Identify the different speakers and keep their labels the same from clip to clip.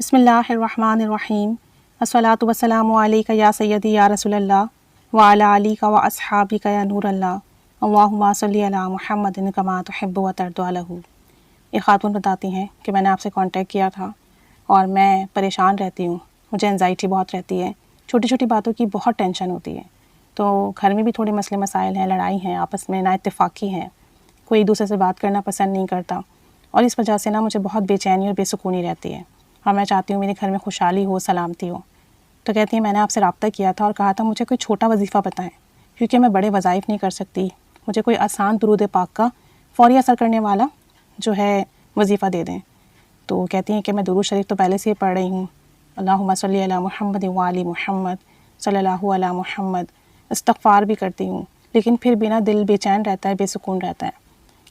Speaker 1: بسم اللہ الرحمن الرحیم الصلاۃ والسلام علیک یا سیدی یا رسول اللہ وعلی آلک و اصحابک یا نور اللہ اللہم صلی علی محمد کما تحب و ترضی عنہ۔ یہ خاتون بتاتی ہیں کہ میں نے آپ سے کانٹیکٹ کیا تھا اور میں پریشان رہتی ہوں، مجھے انزائٹی بہت رہتی ہے، چھوٹی چھوٹی باتوں کی بہت ٹینشن ہوتی ہے، تو گھر میں بھی تھوڑے مسئلے مسائل ہیں، لڑائی ہیں، آپس میں نا اتفاقی ہیں، کوئی ایک دوسرے سے بات کرنا پسند نہیں کرتا، اور اس وجہ سے نا مجھے بہت بے چینی اور بے سکونی رہتی ہے، اور میں چاہتی ہوں میرے گھر میں خوشحالی ہو، سلامتی ہو۔ تو کہتی ہیں میں نے آپ سے رابطہ کیا تھا اور کہا تھا مجھے کوئی چھوٹا وظیفہ بتائیں، کیونکہ میں بڑے وظائف نہیں کر سکتی، مجھے کوئی آسان درود پاک کا فوری اثر کرنے والا جو ہے وظیفہ دے دیں۔ تو کہتی ہیں کہ میں درود شریف تو پہلے سے ہی پڑھ رہی ہوں، اللہم صلی علی محمد وآل محمد صلی اللہ علی محمد، استغفار بھی کرتی ہوں، لیکن پھر بھی نا دل بے چین رہتا ہے، بے سکون رہتا ہے۔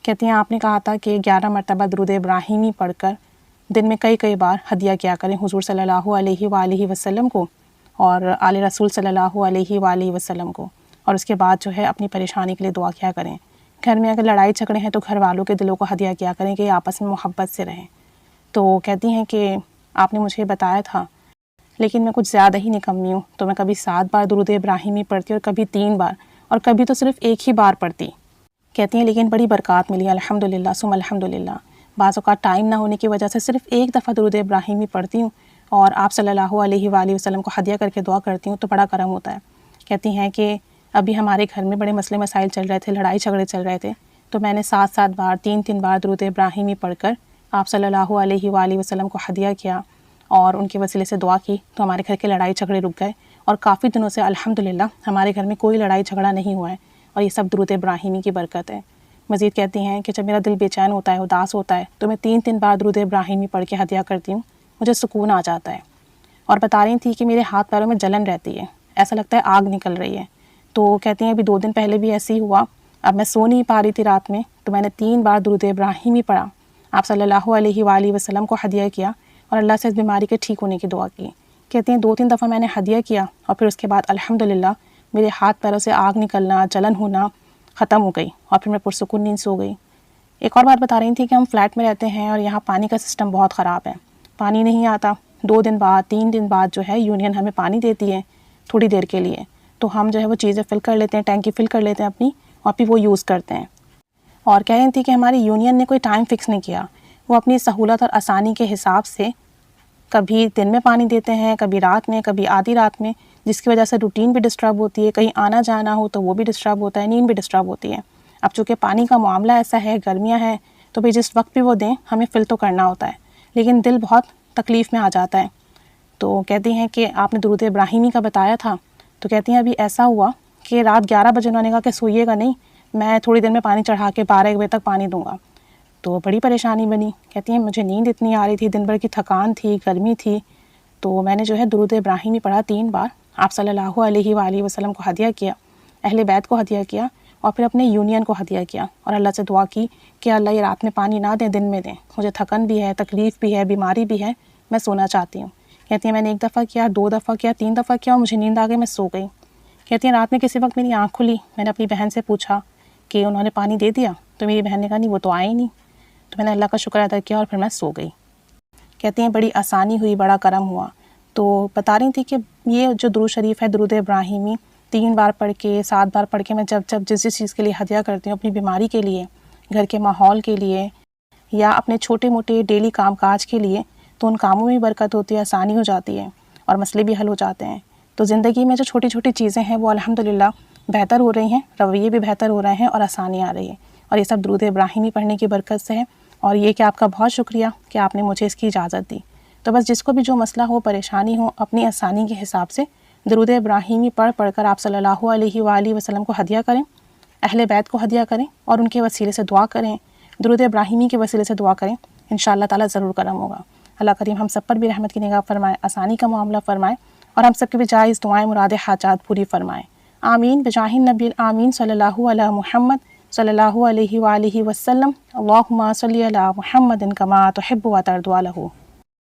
Speaker 1: کہتی ہیں آپ نے کہا تھا کہ 11 مرتبہ درود ابراہیمی پڑھ کر دن میں کئی بار ہدیہ کیا کریں حضور صلی اللہ علیہ وآلہ وسلم کو اور آل رسول صلی اللہ علیہ وآلہ وسلم کو، اور اس کے بعد جو ہے اپنی پریشانی کے لیے دعا کیا کریں۔ گھر میں اگر لڑائی جھگڑے ہیں تو گھر والوں کے دلوں کو ہدیہ کیا کریں کہ آپس میں محبت سے رہیں۔ تو کہتی ہیں کہ آپ نے مجھے بتایا تھا، لیکن میں کچھ زیادہ ہی نکمی ہوں، تو میں کبھی 7 بار درود ابراہیمی پڑھتی اور کبھی 3 بار اور کبھی تو صرف ایک ہی بار پڑھتی۔ کہتی ہیں لیکن بڑی برکات ملی الحمدللہ ثم الحمدللہ۔ بعض اوقات ٹائم نہ ہونے کی وجہ سے صرف ایک دفعہ درود ابراہیمی پڑھتی ہوں اور آپ صلی اللہ علیہ وآلہ وسلم کو ہدیہ کر کے دعا کرتی ہوں تو بڑا کرم ہوتا ہے۔ کہتی ہیں کہ ابھی ہمارے گھر میں بڑے مسئلے مسائل چل رہے تھے، لڑائی جھگڑے چل رہے تھے، تو میں نے 7 بار 3 بار درود ابراہیمی پڑھ کر آپ صلی اللہ علیہ وآلہ وسلم کو ہدیہ کیا اور ان کے وسیلے سے دعا کی، تو ہمارے گھر کے لڑائی جھگڑے رک گئے اور کافی دنوں سے الحمدللہ ہمارے گھر میں کوئی لڑائی جھگڑا نہیں ہوا ہے، اور یہ سب درود ابراہیمی کی برکت ہے۔ مزید کہتی ہیں کہ جب میرا دل بے چین ہوتا ہے، اداس ہوتا ہے، تو میں 3 بار درود ابراہیمی پڑھ کے ہدیہ کرتی ہوں، مجھے سکون آ جاتا ہے۔ اور بتا رہی تھی کہ میرے ہاتھ پیروں میں جلن رہتی ہے، ایسا لگتا ہے آگ نکل رہی ہے۔ تو کہتی ہیں ابھی 2 دن پہلے بھی ایسے ہی ہوا، اب میں سو نہیں پا رہی تھی رات میں، تو میں نے 3 بار درود ابراہیمی پڑھا، آپ صلی اللہ علیہ وآلہ وسلم کو ہدیہ کیا اور اللہ سے اس بیماری کے ٹھیک ہونے کی دعا کی۔ کہتی ہیں 2-3 دفعہ میں نے ہدیہ کیا اور پھر اس کے بعد الحمدللہ میرے ہاتھ پیروں سے آگ نکلنا، جلن ہونا ختم ہو گئی اور پھر میں پرسکون نیند سو گئی۔ ایک اور بات بتا رہی تھی کہ ہم فلیٹ میں رہتے ہیں اور یہاں پانی کا سسٹم بہت خراب ہے، پانی نہیں آتا، 2 دن بعد 3 دن بعد جو ہے یونین ہمیں پانی دیتی ہے تھوڑی دیر کے لیے، تو ہم جو ہے وہ چیزیں فل کر لیتے ہیں، ٹینکی فل کر لیتے ہیں اپنی، اور پھر وہ یوز کرتے ہیں۔ اور کہہ رہی تھی کہ ہماری یونین نے کوئی ٹائم فکس نہیں کیا، وہ اپنی سہولت اور آسانی کے حساب سے کبھی دن میں پانی دیتے ہیں، کبھی رات میں، کبھی آدھی رات میں، جس کی وجہ سے روٹین بھی ڈسٹرب ہوتی ہے، کہیں آنا جانا ہو تو وہ بھی ڈسٹرب ہوتا ہے، نیند بھی ڈسٹرب ہوتی ہے۔ اب چونکہ پانی کا معاملہ ایسا ہے، گرمیاں ہیں، تو بھی جس وقت بھی وہ دیں ہمیں فل تو کرنا ہوتا ہے، لیکن دل بہت تکلیف میں آ جاتا ہے۔ تو کہتی ہیں کہ آپ نے درود ابراہیمی کا بتایا تھا، تو کہتی ہیں ابھی ایسا ہوا کہ رات 11 بجے انہوں نے کہا کہ سوئیے گا نہیں، میں تھوڑی دیر میں پانی چڑھا کے 12 بجے تک پانی دوں گا، تو بڑی پریشانی بنی۔ کہتی ہیں مجھے نیند اتنی آ رہی تھی، دن بھر کی تھکان تھی، گرمی تھی، تو میں نے جو ہے درود ابراہیمی پڑھا 3 بار، آپ صلی اللہ علیہ وآلہ وسلم کو ہدیہ کیا، اہل بیت کو ہدیہ کیا، اور پھر اپنے یونین کو ہدیہ کیا، اور اللہ سے دعا کی کہ اللہ یہ رات میں پانی نہ دیں، دن میں دیں، مجھے تھکن بھی ہے، تکلیف بھی ہے، بیماری بھی ہے، میں سونا چاہتی ہوں۔ کہتی ہیں میں نے 1 دفعہ کیا، 2 دفعہ کیا، 3 دفعہ کیا، اور مجھے نیند آ گئی، میں سو گئی۔ کہتی ہیں رات میں کسی وقت میری آنکھ کھلی، میں نے اپنی بہن سے پوچھا کہ انہوں نے پانی دے دیا، تو میری بہن نے کہا نہیں وہ تو آئے ہی نہیں، تو میں نے اللہ کا شکر ادا کیا اور پھر میں سو گئی۔ کہتی ہیں بڑی آسانی ہوئی، بڑا کرم ہوا۔ تو بتا رہی تھی کہ یہ جو درود شریف ہے، درود ابراہیمی 3 بار پڑھ کے 7 بار پڑھ کے میں جب جس چیز کے لیے ہدیہ کرتی ہوں، اپنی بیماری کے لیے، گھر کے ماحول کے لیے، یا اپنے چھوٹے موٹے ڈیلی کام کاج کے لیے، تو ان کاموں میں بھی برکت ہوتی ہے، آسانی ہو جاتی ہے اور مسئلے بھی حل ہو جاتے ہیں۔ تو زندگی میں جو چھوٹی چھوٹی چیزیں ہیں وہ الحمدللہ بہتر ہو رہی ہیں، رویے بھی بہتر ہو رہے ہیں اور آسانی آ رہی ہے، اور یہ سب درود ابراہیمی پڑھنے کی برکت سے ہے، اور یہ کہ آپ کا بہت شکریہ کہ آپ نے مجھے اس کی اجازت دی۔ تو بس جس کو بھی جو مسئلہ ہو، پریشانی ہو، اپنی آسانی کے حساب سے درود ابراہیمی پڑھ کر آپ صلی اللہ علیہ وآلہ وسلم کو ہدیہ کریں، اہل بیت کو ہدیہ کریں، اور ان کے وسیلے سے دعا کریں، درود ابراہیمی کے وسیلے سے دعا کریں، انشاءاللہ تعالیٰ ضرور کرم ہوگا۔ اللہ کریم ہم سب پر بھی رحمت کی نگاہ فرمائے، آسانی کا معاملہ فرمائے، اور ہم سب کے بھی جائز دعائیں، مراد حاجات پوری فرمائے۔ آمین بجاہ النبی الآمین صلی اللہ علی محمد صلی اللہ علیہ وآلہ وسلم۔ اللہم صلی علی محمد کما تحب و ترضی عنہ۔